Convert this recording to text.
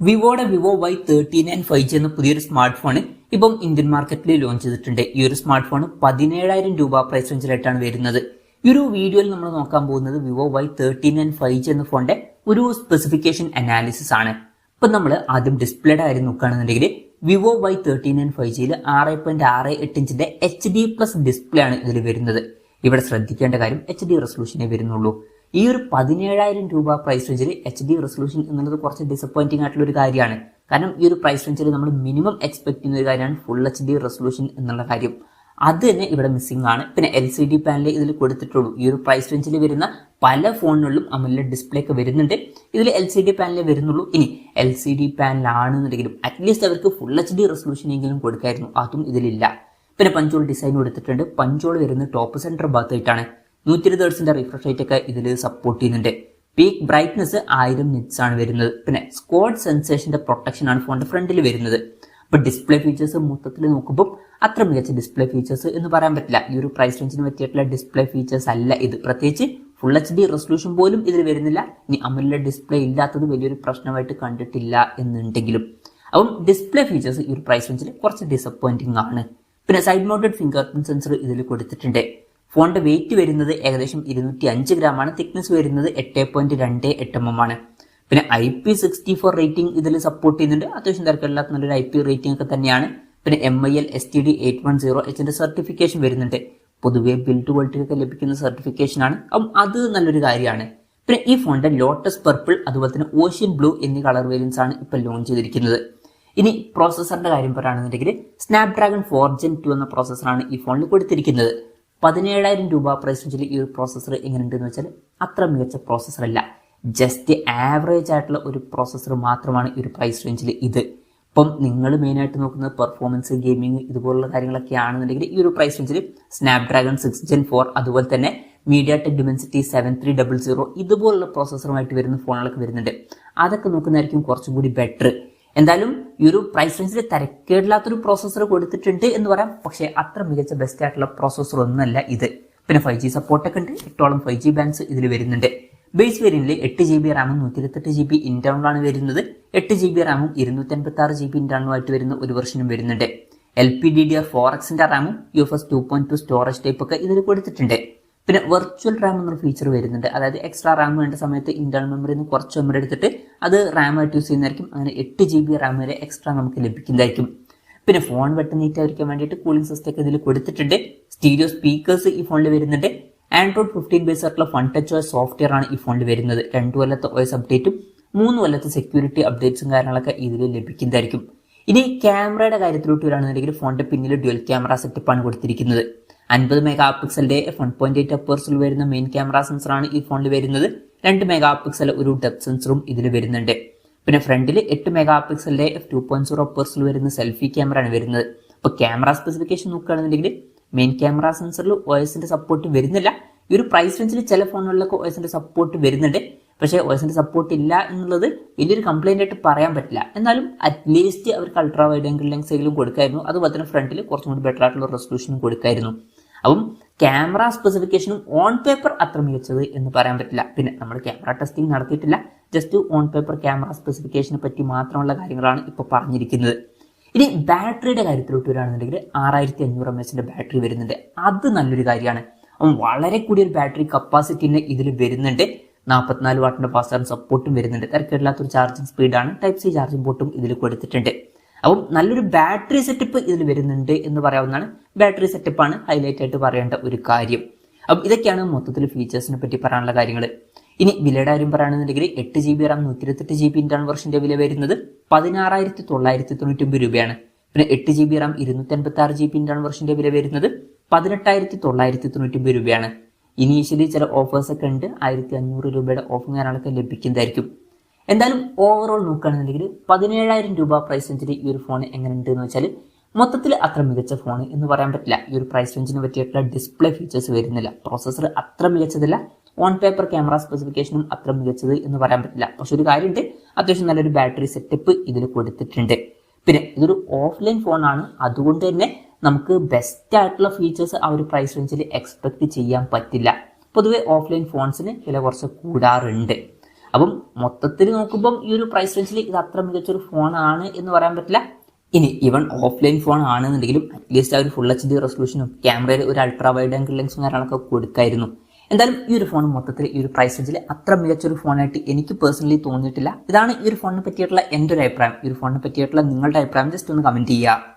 വിവോയുടെ Vivo Y39 5G എന്ന പുതിയൊരു smart phone ഇപ്പം ഇന്ത്യൻ മാർക്കറ്റിൽ ലോഞ്ച് ചെയ്തിട്ടുണ്ട്. ഈ ഒരു സ്മാർട്ട് ഫോൺ 17,000 രൂപ പ്രൈസ് റേഞ്ചിലായിട്ടാണ് വരുന്നത്. ഈ ഒരു വീഡിയോയിൽ നമ്മൾ നോക്കാൻ പോകുന്നത് വിവോ Y39 5G എന്ന ഫോണിന്റെ ഒരു സ്പെസിഫിക്കേഷൻ അനാലിസിസ് ആണ്. ഇപ്പൊ നമ്മൾ ആദ്യം ഡിസ്പ്ലേയുടെ കാര്യം നോക്കുകയാണെന്നുണ്ടെങ്കിൽ വിവോ Y39 5Gയിൽ 6.68 ഇഞ്ചിന്റെ HD+ ഡിസ്പ്ലേ ആണ് ഇതിൽ വരുന്നത്. ഇവിടെ ശ്രദ്ധിക്കേണ്ട കാര്യം HD റെസൊല്യൂഷനേ വരുന്നുള്ളൂ. ഈ ഒരു 17,000 രൂപ പ്രൈസ് റേഞ്ചിൽ HD റെസൊല്യൂഷൻ എന്നുള്ളത് കുറച്ച് ഡിസപ്പോയിന്റിംഗ് ആയിട്ടുള്ള ഒരു കാര്യമാണ്. കാരണം ഈ ഒരു പ്രൈസ് റേഞ്ചിൽ നമ്മൾ മിനിമം എക്സ്പെക്ട് ചെയ്യുന്ന ഒരു കാര്യമാണ് ഫുൾ HD റെസൊല്യൂഷൻ എന്നുള്ള കാര്യം. അത് തന്നെ ഇവിടെ മിസ്സിംഗ് ആണ്. പിന്നെ LCD പാനൽ ഇതിൽ കൊടുത്തിട്ടുള്ളൂ. ഈ ഒരു പ്രൈസ് റേഞ്ചിൽ വരുന്ന പല ഫോണുകളിലും AMOLED ഡിസ്പ്ലേ ഒക്കെ വരുന്നുണ്ട്. ഇതിൽ LCD പാനലേ വരുന്നുള്ളൂ. ഇനി LCD പാനൽ ആണെന്നുണ്ടെങ്കിലും അറ്റ്ലീസ്റ്റ് അവർക്ക് ഫുൾ HD റെസൊല്യൂഷൻ എങ്കിലും കൊടുക്കായിരുന്നു. അതും ഇതിലില്ല. പിന്നെ പഞ്ചോൾ ഡിസൈൻ കൊടുത്തിട്ടുണ്ട്. പഞ്ചോൾ വരുന്നത് ടോപ്പ് സെന്റർ ഭാഗത്തായിട്ടാണ്. 120 ഹെർട്സിന്റെ റിഫ്രഷ് റേറ്റ് ഒക്കെ ഇതിൽ സപ്പോർട്ട് ചെയ്യുന്നുണ്ട്. പീക്ക് ബ്രൈറ്റ്നസ് 1000 നിറ്റ്സ് ആണ് വരുന്നത്. പിന്നെ സ്ക്വാഡ് സെൻസേഷന്റെ പ്രൊട്ടക്ഷൻ ആണ് ഫോണിന്റെ ഫ്രണ്ടിൽ വരുന്നത്. അപ്പൊ ഡിസ്പ്ലേ ഫീച്ചേഴ്സ് മൊത്തത്തിൽ നോക്കുമ്പോൾ അത്ര മികച്ച ഡിസ്പ്ലേ ഫീച്ചേഴ്സ് എന്ന് പറയാൻ പറ്റില്ല. ഈ ഒരു പ്രൈസ് റേഞ്ചിന് പറ്റിയിട്ടുള്ള ഡിസ്പ്ലേ ഫീച്ചേഴ്സ് അല്ല ഇത്. പ്രത്യേകിച്ച് ഫുൾ HD റെസൊല്യൂഷൻ പോലും ഇതിൽ വരുന്നില്ല. ഇനി AMOLED ഡിസ്പ്ലേ ഇല്ലാത്തത് വലിയൊരു പ്രശ്നമായിട്ട് കണ്ടിട്ടില്ല എന്നുണ്ടെങ്കിലും അപ്പം ഡിസ്പ്ലേ ഫീച്ചേഴ്സ് ഈ ഒരു പ്രൈസ് റേഞ്ചിൽ കുറച്ച് ഡിസപ്പോയിന്റിംഗ് ആണ്. പിന്നെ side mounted finger print sensor ഇതിൽ കൊടുത്തിട്ടുണ്ട്. ഫോണിന്റെ വെയിറ്റ് വരുന്നത് ഏകദേശം 205 ഗ്രാമാണ്. തിക്നെസ് വരുന്നത് 8.28 mm ആണ്. പിന്നെ IP64 റേറ്റിംഗ് ഇതിൽ സപ്പോർട്ട് ചെയ്യുന്നുണ്ട്. അത്യാവശ്യം തിരക്കില്ലാത്ത നല്ലൊരു IP റേറ്റിംഗ് ഒക്കെ തന്നെയാണ്. പിന്നെ MIL STD 810H സർട്ടിഫിക്കേഷൻ വരുന്നുണ്ട്. പൊതുവെ ബിൽഡ് ക്വാളിറ്റി ഒക്കെ ലഭിക്കുന്ന സർട്ടിഫിക്കേഷൻ ആണ്. അപ്പം അത് നല്ലൊരു കാര്യമാണ്. പിന്നെ ഈ ഫോണിന്റെ ലോട്ടസ് പർപ്പിൾ അതുപോലെ തന്നെ ഓഷ്യൻ ബ്ലൂ എന്നീ കളർ വേരിയൻസ് ആണ് ഇപ്പൊ ലോഞ്ച് ചെയ്തിരിക്കുന്നത്. ഇനി പ്രോസസറിന്റെ കാര്യം പറയുകയാണെന്നുണ്ടെങ്കിൽ സ്നാപ്ഡ്രാഗൺ 4 Gen 2 എന്ന പ്രോസസറാണ് ഈ ഫോണിൽ കൊടുത്തിരിക്കുന്നത്. 17,000 രൂപ പ്രൈസ് റേഞ്ചിൽ ഈ ഒരു പ്രോസസർ എങ്ങനെയുണ്ടെന്ന് വെച്ചാൽ അത്ര മികച്ച പ്രോസസർ അല്ല. ജസ്റ്റ് ആവറേജ് ആയിട്ടുള്ള ഒരു പ്രോസസർ മാത്രമാണ് ഈ ഒരു പ്രൈസ് റേഞ്ചിൽ ഇത്. ഇപ്പം നിങ്ങൾ മെയിനായിട്ട് നോക്കുന്നത് പെർഫോമൻസ്, ഗെയിമിംഗ് ഇതുപോലുള്ള കാര്യങ്ങളൊക്കെ ആണെന്നുണ്ടെങ്കിൽ ഈ ഒരു പ്രൈസ് റേഞ്ചിൽ സ്നാപ്ഡ്രാഗൺ 6 Gen 4 അതുപോലെ തന്നെ MediaTek Dimensity 7300 ഇതുപോലുള്ള പ്രോസസറുമായിട്ട് വരുന്ന ഫോണുകളൊക്കെ വരുന്നുണ്ട്. അതൊക്കെ നോക്കുന്നതായിരിക്കും കുറച്ചും കൂടി ബെറ്റർ. എന്തായാലും ഈ ഒരു പ്രൈസ് റേഞ്ചിൽ തരക്കേടില്ലാത്തൊരു പ്രോസസർ കൊടുത്തിട്ടുണ്ട് എന്ന് പറയാം. പക്ഷേ അത്ര മികച്ച ബെസ്റ്റ് ആയിട്ടുള്ള പ്രോസസർ ഒന്നുമല്ല ഇത്. പിന്നെ 5G സപ്പോർട്ടൊക്കെ ഉണ്ട്. 8ഓളം 5G ബാൻഡ്സ് ഇതിൽ വരുന്നുണ്ട്. ബേസ് വേരിയന്റിൽ 8GB റാമും 128GB ഇന്റേണലാണ് വരുന്നത്. 8GB റാമും 256GB ഇന്റേണലുമായിട്ട് വരുന്ന ഒരു വെർഷനും വരുന്നുണ്ട്. LPDDR4Xന്റെ റാമും UFS 2.2 സ്റ്റോറേജ് ടൈപ്പ് ഒക്കെ ഇതിൽ കൊടുത്തിട്ടുണ്ട്. പിന്നെ വെർച്വൽ റാം എന്നൊരു ഫീച്ചർ വരുന്നുണ്ട്. അതായത് എക്സ്ട്രാ റാം വേണ്ട സമയത്ത് ഇന്റേണൽ മെമ്മറിയിൽ നിന്ന് കുറച്ച് മെമ്മറി എടുത്തിട്ട് അത് റാമായിട്ട് യൂസ് ചെയ്യുന്നതായിരിക്കും. അങ്ങനെ 8GB റാം വരെ എക്സ്ട്രാ നമുക്ക് ലഭിക്കുന്നതായിരിക്കും. പിന്നെ ഫോൺ വെട്ടം നീറ്റായിരിക്കാൻ വേണ്ടിയിട്ട് കൂളിംഗ് സിസ്റ്റം ഒക്കെ ഇതിൽ കൊടുത്തിട്ടുണ്ട്. സ്റ്റീരിയോ സ്പീക്കേഴ്സ് ഈ ഫോണിൽ വരുന്നുണ്ട്. Android 15 ബേസ് ആയിട്ടുള്ള ഫൺ ടച്ച് OS സോഫ്റ്റ്വെയർ ആണ് ഈ ഫോണിൽ വരുന്നത്. 2 കൊല്ലത്തെ OS അപ്ഡേറ്റും 3 കൊല്ലത്തെ സെക്യൂരിറ്റി അപ്ഡേറ്റ്സും കാര്യങ്ങളൊക്കെ ഇതിൽ ലഭിക്കുന്നതായിരിക്കും. ഇനി ക്യാമറയുടെ കാര്യത്തിലോട്ട് വരികയാണെന്നുണ്ടെങ്കിൽ ഫോണിന്റെ പിന്നിൽ ഡ്യുവൽ ക്യാമറ സെറ്റപ്പാണ് കൊടുത്തിരിക്കുന്നത്. 50 മെഗാ പിക്സലിന്റെ f1.8 അപ്പേഴ്സിൽ വരുന്ന മെയിൻ ക്യാമറ സെൻസറാണ് ഈ ഫോണിൽ വരുന്നത്. 2 മെഗാ പിക്സൽ ഒരു ഡെപ്ത് സെൻസറും ഇതിൽ വരുന്നുണ്ട്. പിന്നെ ഫ്രണ്ടിൽ 8 മെഗാ പിക്സലിന്റെ f2.0 അപ്പേഴ്സിൽ വരുന്ന സെൽഫി ക്യാമറ ആണ് വരുന്നത്. അപ്പൊ ക്യാമറ സ്പെസിഫിക്കേഷൻ നോക്കുകയാണെന്നുണ്ടെങ്കിൽ മെയിൻ ക്യാമറ സെൻസറിൽ OSന്റെ സപ്പോർട്ട് വരുന്നില്ല. ഈ ഒരു പ്രൈസ് റേഞ്ചിൽ ചില ഫോണുകളിലൊക്കെ OSന്റെ സപ്പോർട്ട് വരുന്നുണ്ട്. പക്ഷേ OSന്റെ സപ്പോർട്ട് ഇല്ല എന്നുള്ളത് വലിയൊരു കംപ്ലൈന്റ് ആയിട്ട് പറയാൻ പറ്റില്ല. എന്നാലും അറ്റ്ലീസ്റ്റ് അവർക്ക് അൾട്രാ വൈഡ് ആംഗിൾ ലെൻസ് എങ്കിലും കൊടുക്കായിരുന്നു. അതുപോലെ തന്നെ ഫ്രണ്ടിൽ കുറച്ചും കൂടി ബെറ്റർ ആയിട്ടുള്ള റെസൊല്യൂഷനും കൊടുക്കായിരുന്നു. അപ്പം ക്യാമറ സ്പെസിഫിക്കേഷനും ഓൺ പേപ്പർ അത്ര മികച്ചത് എന്ന് പറയാൻ പറ്റില്ല. പിന്നെ നമ്മൾ ക്യാമറ ടെസ്റ്റിംഗ് നടത്തിയിട്ടില്ല. ജസ്റ്റ് ഓൺ പേപ്പർ ക്യാമറ സ്പെസിഫിക്കേഷനെ പറ്റി മാത്രമുള്ള കാര്യങ്ങളാണ് ഇപ്പോൾ പറഞ്ഞിരിക്കുന്നത്. ഇനി ബാറ്ററിയുടെ കാര്യത്തിലോട്ട് വരികയാണെന്നുണ്ടെങ്കിൽ 6500 mAh ബാറ്ററി വരുന്നുണ്ട്. അത് നല്ലൊരു കാര്യമാണ്. അപ്പം വളരെ കൂടിയൊരു ബാറ്ററി കപ്പാസിറ്റിന് ഇതിൽ വരുന്നുണ്ട്. 44 വാട്ടിന്റെ ഫാസ്റ്റ് ചാർജ് സപ്പോർട്ടും വരുന്നുണ്ട്. തിരക്കില്ലാത്തൊരു ചാർജിങ് സ്പീഡാണ്. Type-C ചാർജിംഗ് പോർട്ടും ഇതിൽ കൊടുത്തിട്ടുണ്ട്. അപ്പം നല്ലൊരു ബാറ്ററി സെറ്റപ്പ് ഇതിൽ വരുന്നുണ്ട് എന്ന് പറയാവുന്നതാണ്. ബാറ്ററി സെറ്റപ്പാണ് ഹൈലൈറ്റ് ആയിട്ട് പറയേണ്ട ഒരു കാര്യം. അപ്പം ഇതൊക്കെയാണ് മൊത്തത്തിൽ ഫീച്ചേഴ്സിനെ പറ്റി പറയാനുള്ള കാര്യങ്ങൾ. ഇനി വിലയുടെ കാര്യം പറയുകയാണെന്നുണ്ടെങ്കിൽ 8GB റാം 128GB ഇന്റേണൽ വെർഷന്റെ വില വരുന്നത് 16,999 രൂപയാണ്. പിന്നെ 8GB റാം 256GB ഇന്റേണൽ വെർഷന്റെ വില വരുന്നത് 18,999 രൂപയാണ്. ഇനീഷ്യലി ചില ഓഫേഴ്സ് ഒക്കെ ഉണ്ട്. 1,500 രൂപയുടെ ഓഫർ കാര്യങ്ങളൊക്കെ ലഭിക്കുന്നതായിരിക്കും. എന്തായാലും ഓവറോൾ നോക്കുകയാണെന്നുണ്ടെങ്കിൽ 17,000 രൂപ പ്രൈസ് റേഞ്ചിൽ ഈ ഒരു ഫോൺ എങ്ങനെയുണ്ട് എന്ന് വെച്ചാൽ മൊത്തത്തിൽ അത്ര മികച്ച ഫോൺ എന്ന് പറയാൻ പറ്റില്ല. ഈ ഒരു പ്രൈസ് റേഞ്ചിന് പറ്റിയിട്ടുള്ള ഡിസ്പ്ലേ ഫീച്ചേഴ്സ് വരുന്നില്ല. പ്രോസസർ അത്ര മികച്ചതല്ല. ഓൺ പേപ്പർ ക്യാമറ സ്പെസിഫിക്കേഷനും അത്ര മികച്ചത് എന്ന് പറയാൻ പറ്റില്ല. പക്ഷെ ഒരു കാര്യമുണ്ട്, അത്യാവശ്യം നല്ലൊരു ബാറ്ററി സെറ്റപ്പ് ഇതിൽ കൊടുത്തിട്ടുണ്ട്. പിന്നെ ഇതൊരു ഓഫ്ലൈൻ ഫോണാണ്. അതുകൊണ്ട് തന്നെ നമുക്ക് ബെസ്റ്റ് ആയിട്ടുള്ള ഫീച്ചേഴ്സ് ആ ഒരു പ്രൈസ് റേഞ്ചിൽ എക്സ്പെക്ട് ചെയ്യാൻ പറ്റില്ല. പൊതുവെ ഓഫ്ലൈൻ ഫോൺസിന് വില കുറച്ച് കൂടാറുണ്ട്. അപ്പം മൊത്തത്തിൽ നോക്കുമ്പം ഈ ഒരു പ്രൈസ് റേഞ്ചിൽ ഇത് അത്ര മികച്ചൊരു ഫോണാണ് എന്ന് പറയാൻ പറ്റില്ല. ഇനി ഈവൻ ഓഫ്ലൈൻ ഫോൺ ആണെന്നുണ്ടെങ്കിലും അറ്റ്ലീസ്റ്റ് ആ ഒരു ഫുൾ HD റെസൊല്യൂഷനും ക്യാമറയിൽ ഒരു അൾട്രാ വൈഡ് ആംഗിൾ ലെൻസും കാര്യങ്ങളൊക്കെ കൊടുക്കായിരുന്നു. എന്തായാലും ഈ ഒരു ഫോൺ മൊത്തത്തിൽ ഈ ഒരു പ്രൈസ് റേഞ്ചിൽ അത്ര മികച്ചൊരു ഫോണായിട്ട് എനിക്ക് പേഴ്സണലി തോന്നിയിട്ടില്ല. ഇതാണ് ഈ ഒരു ഫോണിനെ പറ്റിയിട്ടുള്ള എൻ്റെ ഒരു അഭിപ്രായം. ഈ ഒരു ഫോണിനെ പറ്റിയിട്ടുള്ള നിങ്ങളുടെ അഭിപ്രായം ജസ്റ്റ് ഒന്ന് കമന്റ് ചെയ്യുക.